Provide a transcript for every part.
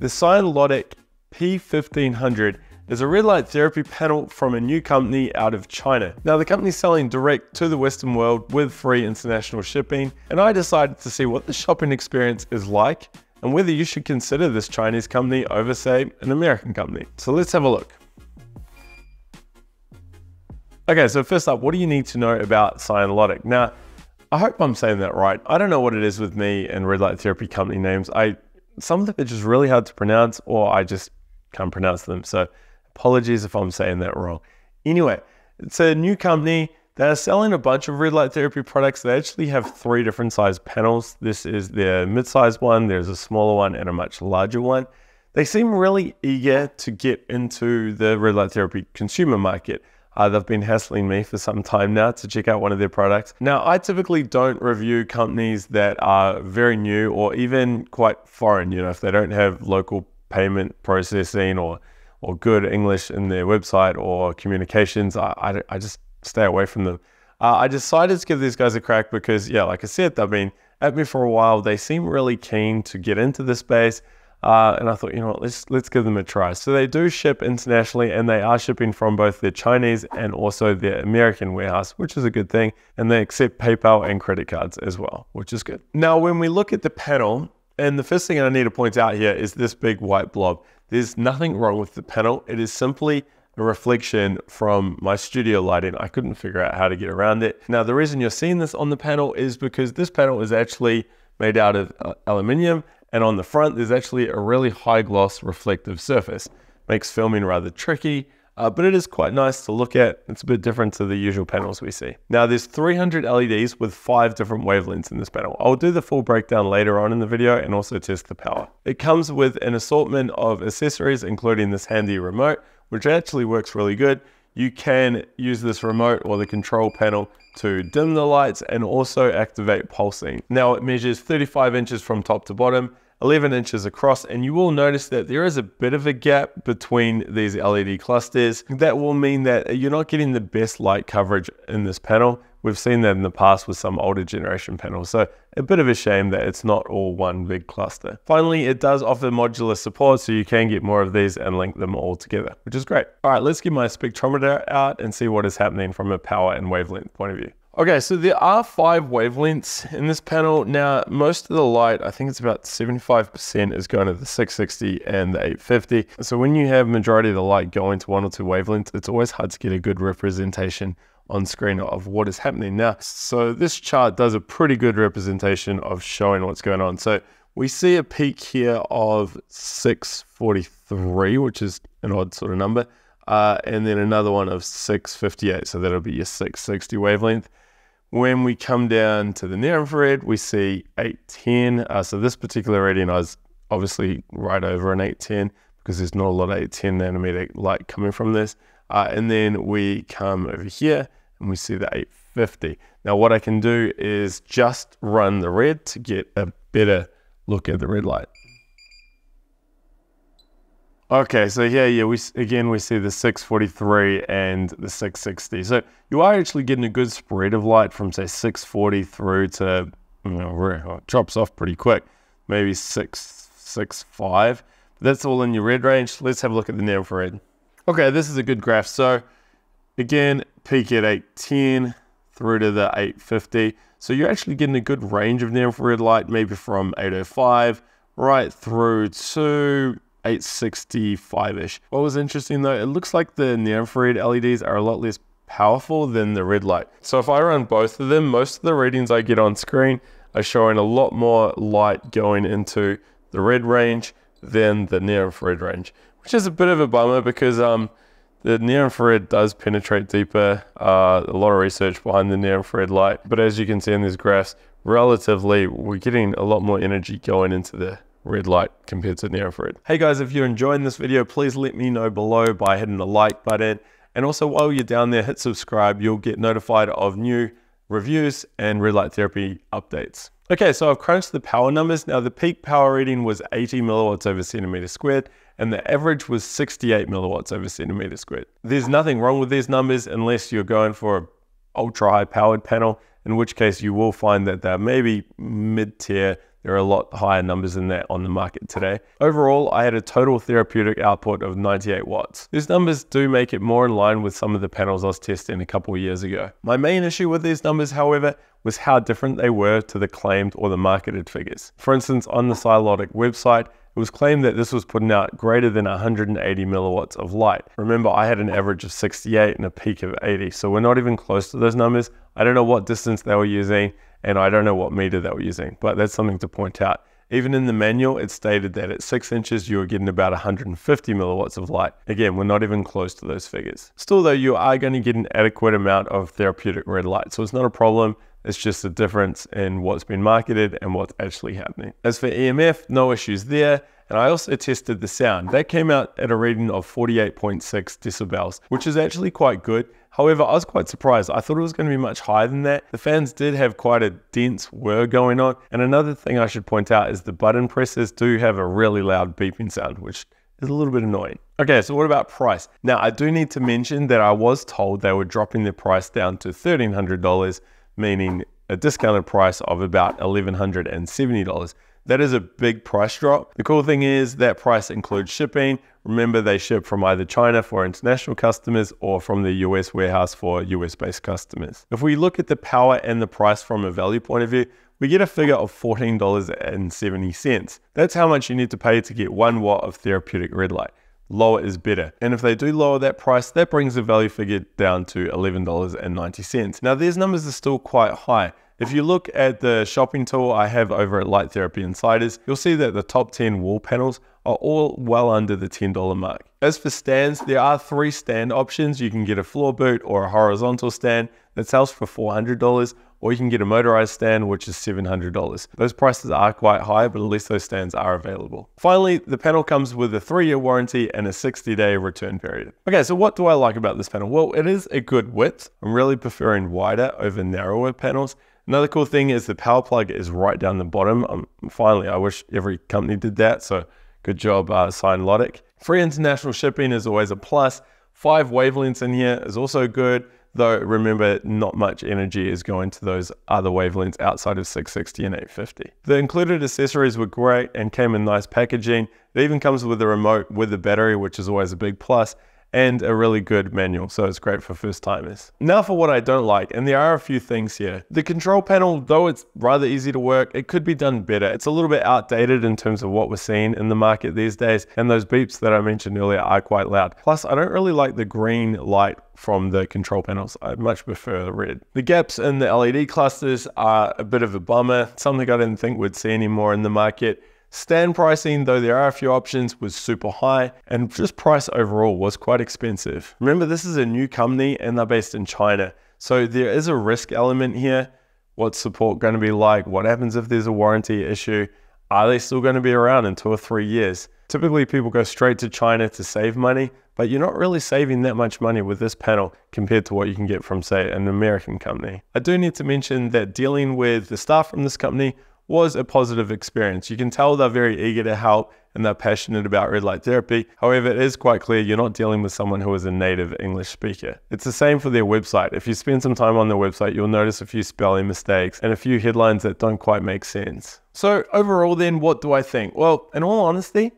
The Scienlodic P1500 is a red light therapy panel from a new company out of China. Now the company's selling direct to the Western world with free international shipping, and I decided to see what the shopping experience is like and whether you should consider this Chinese company over, say, an American company. So let's have a look. Okay, so first up, what do you need to know about Scienlodic? Now, I hope I'm saying that right. I don't know what it is with me and red light therapy company names. Some of them are just really hard to pronounce, or I just can't pronounce them. So apologies if I'm saying that wrong. Anyway, it's a new company. They're selling a bunch of red light therapy products. They actually have 3 different size panels. This is their mid-sized one, there's a smaller one, and a much larger one. They seem really eager to get into the red light therapy consumer market. They've been hassling me for some time now to check out one of their products. Now, I typically don't review companies that are very new or even quite foreign. You know, if they don't have local payment processing or good English in their website or communications, I just stay away from them. I decided to give these guys a crack because, yeah, like I said, they've been at me for a while. They seem really keen to get into the space. And I thought, you know what, let's give them a try. So they do ship internationally, and they are shipping from both their Chinese and also their American warehouse, which is a good thing. And they accept PayPal and credit cards as well, which is good. Now, when we look at the panel, and the first thing I need to point out here is this big white blob. There's nothing wrong with the panel. It is simply a reflection from my studio lighting. I couldn't figure out how to get around it. Now, the reason you're seeing this on the panel is because this panel is actually made out of aluminium. And on the front, there's actually a really high gloss reflective surface. Makes filming rather tricky, but it is quite nice to look at. It's a bit different to the usual panels we see. Now there's 300 LEDs with 5 different wavelengths in this panel. I'll do the full breakdown later on in the video and also test the power. It comes with an assortment of accessories, including this handy remote, which actually works really good. You can use this remote or the control panel to dim the lights and also activate pulsing. Now it measures 35 inches from top to bottom, 11 inches across, and you will notice that there is a bit of a gap between these LED clusters. That will mean that you're not getting the best light coverage in this panel. We've seen that in the past with some older generation panels, so a bit of a shame that it's not all one big cluster. Finally, it does offer modular support, so you can get more of these and link them all together, which is great. All right, let's get my spectrometer out and see what is happening from a power and wavelength point of view. Okay, so there are 5 wavelengths in this panel. Now, most of the light, I think it's about 75%, is going to the 660 and the 850. So when you have majority of the light going to 1 or 2 wavelengths, it's always hard to get a good representation on screen of what is happening now. So this chart does a pretty good representation of showing what's going on. So we see a peak here of 643, which is an odd sort of number, and then another one of 658. So that'll be your 660 wavelength. When we come down to the near infrared, we see 810. So this particular reading is obviously right over an 810 because there's not a lot of 810 nanometer light coming from this. And then we come over here and we see the 850. Now what I can do is just run the red to get a better look at the red light. Okay, so here, we see the 643 and the 660. So you are actually getting a good spread of light from, say, 640 through to, it drops off pretty quick, maybe 665. That's all in your red range. Let's have a look at the near infrared. Okay, this is a good graph. So again, peak at 810 through to the 850. So you're actually getting a good range of near infrared light, maybe from 805 right through to 865-ish. What was interesting though, it looks like the near infrared LEDs are a lot less powerful than the red light. So if I run both of them, most of the readings I get on screen are showing a lot more light going into the red range than the near infrared range, which is a bit of a bummer because the near infrared does penetrate deeper. A lot of research behind the near infrared light, but as you can see in these graphs, relatively we're getting a lot more energy going into the red light compared to near infrared. Hey guys, if you're enjoying this video, please let me know below by hitting the like button. And also while you're down there, hit subscribe. You'll get notified of new reviews and red light therapy updates. Okay, so I've crunched the power numbers. Now the peak power reading was 80 milliwatts over centimeter squared, and the average was 68 milliwatts over centimeter squared. There's nothing wrong with these numbers unless you're going for an ultra high powered panel, in which case you will find that they're maybe mid-tier. There are a lot higher numbers than that on the market today. Overall, I had a total therapeutic output of 98 watts. These numbers do make it more in line with some of the panels I was testing a couple of years ago. My main issue with these numbers, however, was how different they were to the claimed or the marketed figures. For instance, on the Scienlodic website, it was claimed that this was putting out greater than 180 milliwatts of light. Remember, I had an average of 68 and a peak of 80, so we're not even close to those numbers. I don't know what distance they were using, and I don't know what meter they were using, but that's something to point out. Even in the manual, it stated that at 6 inches, you were getting about 150 milliwatts of light. Again, we're not even close to those figures. Still though, you are going to get an adequate amount of therapeutic red light, so it's not a problem. It's just a difference in what's been marketed and what's actually happening. As for EMF, no issues there. And I also tested the sound. That came out at a reading of 48.6 decibels, which is actually quite good. However, I was quite surprised. I thought it was going to be much higher than that. The fans did have quite a dense whir going on. And another thing I should point out is the button presses do have a really loud beeping sound, which is a little bit annoying. Okay, so what about price? Now, I do need to mention that I was told they were dropping the price down to $1,300, meaning a discounted price of about $1,170. That is a big price drop. The cool thing is that price includes shipping. Remember, they ship from either China for international customers or from the US warehouse for US-based customers. If we look at the power and the price from a value point of view, we get a figure of $14.70. That's how much you need to pay to get 1 watt of therapeutic red light. Lower is better. And if they do lower that price, that brings the value figure down to $11.90. Now, these numbers are still quite high. If you look at the shopping tool I have over at Light Therapy Insiders, you'll see that the top 10 wall panels are all well under the $10 mark. As for stands, there are 3 stand options. You can get a floor boot or a horizontal stand that sells for $400, or you can get a motorized stand, which is $700. Those prices are quite high, but at least those stands are available. Finally, the panel comes with a 3-year warranty and a 60-day return period. Okay, so what do I like about this panel? Well, it is a good width. I'm really preferring wider over narrower panels. Another cool thing is the power plug is right down the bottom. Finally, I wish every company did that, so good job, Scienlodic. Free international shipping is always a plus. 5 wavelengths in here is also good, though remember, not much energy is going to those other wavelengths outside of 660 and 850. The included accessories were great and came in nice packaging. It even comes with a remote with the battery, which is always a big plus, and a really good manual, so it's great for first timers. Now for what I don't like, and there are a few things here. The control panel, though it's rather easy to work, it could be done better. It's a little bit outdated in terms of what we're seeing in the market these days, and those beeps that I mentioned earlier are quite loud. Plus, I don't really like the green light from the control panels. I much prefer the red. The gaps in the LED clusters are a bit of a bummer, something I didn't think we'd see anymore in the market. Stand pricing, though there are a few options, was super high, and just price overall was quite expensive. Remember, this is a new company and they're based in China, so there is a risk element here. What's support going to be like? What happens if there's a warranty issue? Are they still going to be around in 2 or 3 years? Typically, people go straight to China to save money, but you're not really saving that much money with this panel compared to what you can get from, say, an American company. I do need to mention that dealing with the staff from this company was a positive experience. You can tell they're very eager to help and they're passionate about red light therapy. However, it is quite clear you're not dealing with someone who is a native English speaker. It's the same for their website. If you spend some time on their website, you'll notice a few spelling mistakes and a few headlines that don't quite make sense. So overall then, what do I think? Well, in all honesty,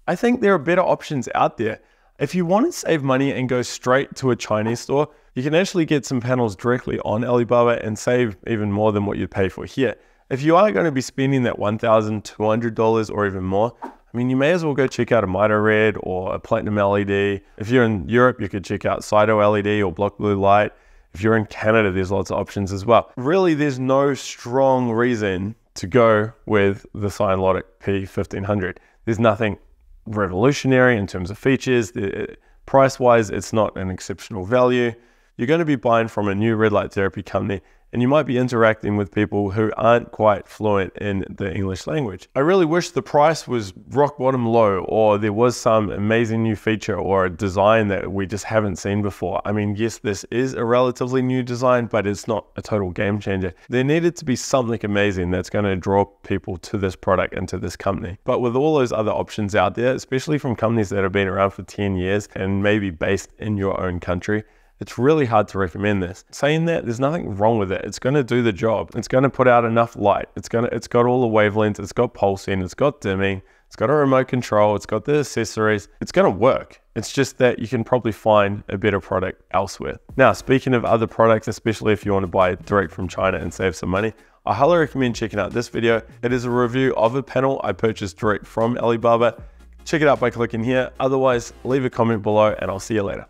I think there are better options out there. If you want to save money and go straight to a Chinese store, you can actually get some panels directly on Alibaba and save even more than what you'd pay for here. If you are going to be spending that $1,200 or even more, I mean, you may as well go check out a Mito Red or a Platinum LED. If you're in Europe, you could check out Cyto LED or Block Blue Light. If you're in Canada, there's lots of options as well. Really, there's no strong reason to go with the Scienlodic P1500. There's nothing revolutionary in terms of features. Price-wise, it's not an exceptional value. You're going to be buying from a new red light therapy company, and you might be interacting with people who aren't quite fluent in the English language. I really wish the price was rock bottom low, or there was some amazing new feature or a design that we just haven't seen before. I mean, yes, this is a relatively new design, but it's not a total game changer. There needed to be something amazing that's going to draw people to this product and to this company. But with all those other options out there, especially from companies that have been around for 10 years and maybe based in your own country, it's really hard to recommend this. Saying that, there's nothing wrong with it. It's going to do the job. It's going to put out enough light. It's got all the wavelengths. It's got pulsing. It's got dimming. It's got a remote control. It's got the accessories. It's going to work. It's just that you can probably find a better product elsewhere. Now, speaking of other products, especially if you want to buy direct from China and save some money, I highly recommend checking out this video. It is a review of a panel I purchased direct from Alibaba. Check it out by clicking here. Otherwise, leave a comment below and I'll see you later.